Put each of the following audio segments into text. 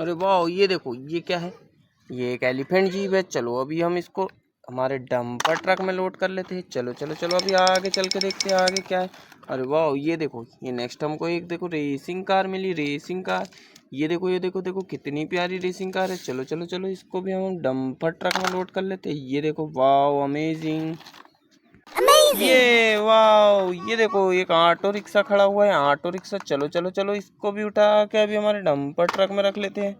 अरे वाह, ये देखो ये क्या है, ये एक एलिफेंट जीप है। चलो अभी हम इसको हमारे डंपर ट्रक में लोड कर लेते हैं। चलो चलो चलो अभी आगे चल के देखते हैं आगे क्या है। अरे वाह, ये देखो ये नेक्स्ट हमको एक देखो रेसिंग कार मिली, रेसिंग कार। ये देखो ये देखो देखो कितनी प्यारी रेसिंग कार है। चलो चलो चलो इसको भी हम डंपर ट्रक में लोड कर लेते हैं। ये देखो वाह, अमेजिंग। ये वाह, ये देखो एक ऑटो रिक्शा खड़ा हुआ है, ऑटो रिक्शा। चलो चलो चलो इसको भी उठा के अभी हमारे डंपर ट्रक में रख लेते हैं।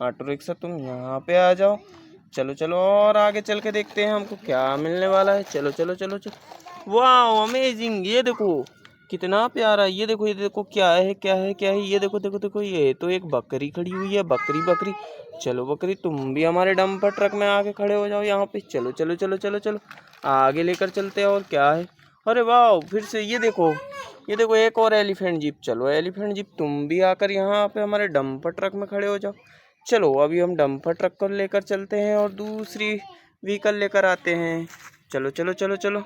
ऑटो रिक्शा तुम यहाँ पे आ जाओ। चलो चलो और आगे चल के देखते हैं हमको क्या मिलने वाला है। चलो चलो चलो चलो, वाह अमेजिंग। ये देखो कितना प्यारा, ये देखो क्या है क्या है क्या है। ये देखो देखो देखो, ये तो एक बकरी खड़ी हुई है, बकरी बकरी। चलो बकरी तुम भी हमारे डंपर ट्रक में आके खड़े हो जाओ यहाँ पे। चलो चलो चलो चलो चलो आगे लेकर चलते हैं। और क्या है, अरे वाह फिर से ये देखो एक और एलिफेंट जीप। चलो एलिफेंट जीप तुम भी आकर यहाँ पे हमारे डंपर ट्रक में खड़े हो जाओ। चलो अभी हम डंपर ट्रक को लेकर चलते हैं और दूसरी व्हीकल लेकर आते हैं। चलो चलो चलो चलो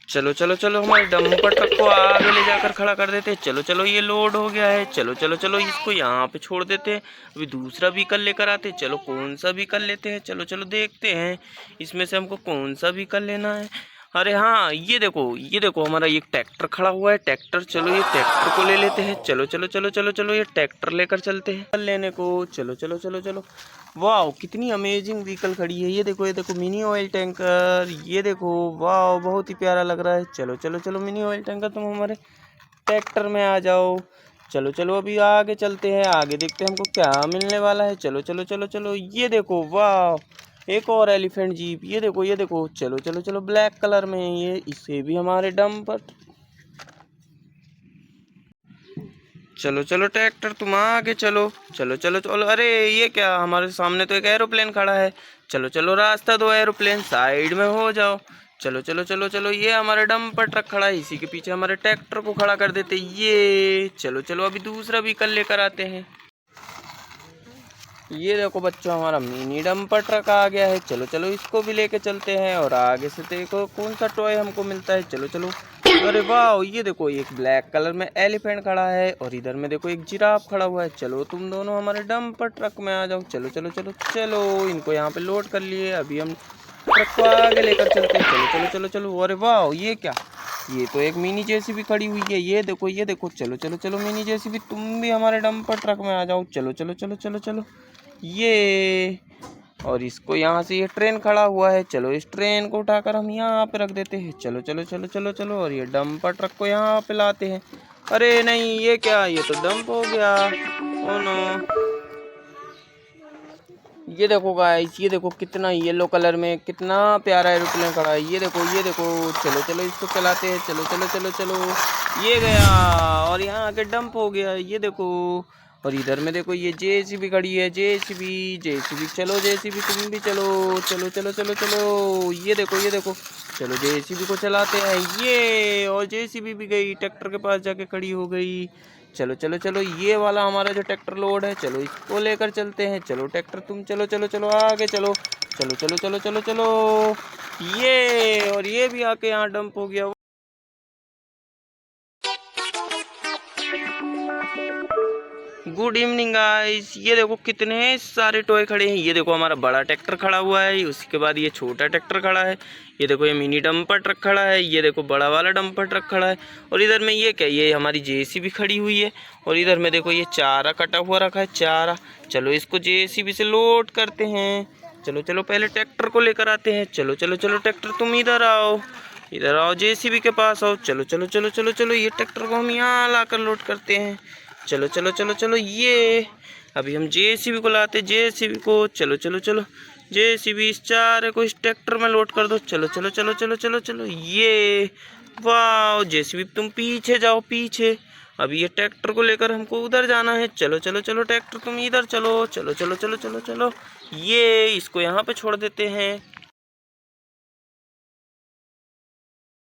चलो चलो चलो हमारे डंपर ट्रक को आगे ले जाकर खड़ा कर देते हैं। चलो चलो ये लोड हो गया है। चलो चलो चलो इसको यहाँ पे छोड़ देते हैं। अभी दूसरा व्हीकल लेकर आते हैं। चलो कौन सा व्हीकल लेते हैं, चलो चलो देखते हैं इसमें से हमको कौन सा व्हीकल लेना है। अरे हाँ, ये देखो हमारा ये ट्रैक्टर खड़ा हुआ है, ट्रैक्टर। चलो ये ट्रैक्टर को ले लेते हैं। चलो चलो चलो चलो चलो ये ट्रैक्टर लेकर चलते हैं लेने को। चलो चलो चलो चलो, वाह कितनी अमेजिंग व्हीकल खड़ी है। ये देखो मिनी ऑयल टैंकर। ये देखो वाह बहुत ही प्यारा लग रहा है। चलो चलो चलो मिनी ऑयल टैंकर तुम हमारे ट्रैक्टर में आ जाओ। चलो चलो अभी आगे चलते हैं, आगे देखते हैं हमको क्या मिलने वाला है। चलो चलो चलो चलो, ये देखो वाह एक और एलिफेंट जीप। ये देखो चलो चलो चलो ब्लैक कलर में है ये, इसे भी हमारे डंपर। चलो चलो ट्रैक्टर तुम आगे चलो। चलो चलो चलो, अरे ये क्या, हमारे सामने तो एक एरोप्लेन खड़ा है। चलो चलो रास्ता दो एरोप्लेन, साइड में हो जाओ। चलो चलो चलो चलो, ये हमारे डंपर ट्रक खड़ा है, इसी के पीछे हमारे ट्रैक्टर को खड़ा कर देते ये। चलो चलो अभी दूसरा व्हीकल लेकर आते हैं। ये देखो बच्चों हमारा मिनी डंपर ट्रक आ गया है। चलो चलो इसको भी लेके चलते हैं और आगे से देखो कौन सा टॉय हमको मिलता है। चलो चलो, अरे वाह ये देखो एक ब्लैक कलर में एलिफेंट खड़ा है और इधर में देखो एक जिराफ खड़ा हुआ है। चलो तुम दोनों हमारे डंपर ट्रक में आ जाओ। चलो चलो चलो चलो इनको यहाँ पे लोड कर लिए, अभी हम ट्रक को आगे लेकर चलते हैं। चलो चलो चलो चलो, अरे वाह ये क्या, ये तो एक मिनी जेसीबी खड़ी हुई है। ये देखो चलो चलो चलो मिनी जेसीबी तुम भी हमारे डंपर ट्रक में आ जाओ। चलो चलो चलो चलो चलो ये, और इसको यहाँ से ये ट्रेन खड़ा हुआ है। चलो इस ट्रेन को उठाकर हम यहाँ पे रख देते हैं। चलो चलो चलो चलो चलो, और ये डंपर ट्रक को यहाँ पे लाते हैं। अरे नहीं ये क्या, ये तो डंप हो गया। ओ नो, ये देखो गाइस, ये देखो कितना येलो कलर में कितना प्यारा एरोप्लेन खड़ा है। ये देखो चलो चलो इसको चलाते हैं। चलो चलो चलो चलो, ये गया और यहाँ आके डंप हो गया। ये देखो, और इधर में देखो ये जेसीबी खड़ी है, जेसीबी चलो जेसीबी तुम भी चलो। चलो चलो चलो चलो, ये देखो चलो जेसीबी को चलाते हैं ये, और जेसीबी भी गई ट्रैक्टर के पास जाके खड़ी हो गई। चलो चलो चलो, ये वाला हमारा जो ट्रैक्टर लोड है, चलो इसको लेकर चलते हैं। चलो ट्रैक्टर तुम चलो चलो चलो आगे चलो। चलो चलो चलो चलो चलो ये, और ये भी आके यहाँ डंप हो गया। गुड इवनिंग गाइस, ये देखो कितने सारे टॉय खड़े हैं। ये देखो हमारा बड़ा ट्रैक्टर खड़ा हुआ है, उसके बाद ये छोटा ट्रैक्टर खड़ा है। ये देखो ये मिनी डंपर ट्रक खड़ा है। ये देखो बड़ा वाला डंपर ट्रक खड़ा है। और इधर में ये क्या, ये हमारी जेसीबी खड़ी हुई है। और इधर में देखो ये चारा कटा हुआ रखा है, चारा। चलो इसको जेसीबी से लोड करते हैं। चलो चलो पहले ट्रैक्टर को लेकर आते हैं। चलो चलो चलो ट्रैक्टर तुम इधर आओ, इधर आओ जेसीबी के पास आओ। चलो चलो चलो चलो चलो, ये ट्रैक्टर को हम यहाँ लाकर लोड करते हैं। चलो चलो चलो चलो ये, अभी हम जेसीबी को लाते, जेसीबी को। चलो चलो चलो जेसीबी इस चारे को इस ट्रैक्टर में लोड कर दो। चलो चलो चलो चलो चलो चलो ये, वाह जेसीबी तुम पीछे जाओ पीछे। अभी ये ट्रैक्टर को लेकर हमको उधर जाना है। चलो चलो चलो ट्रैक्टर तुम इधर चलो। चलो चलो चलो चलो चलो ये, इसको यहाँ पे छोड़ देते हैं।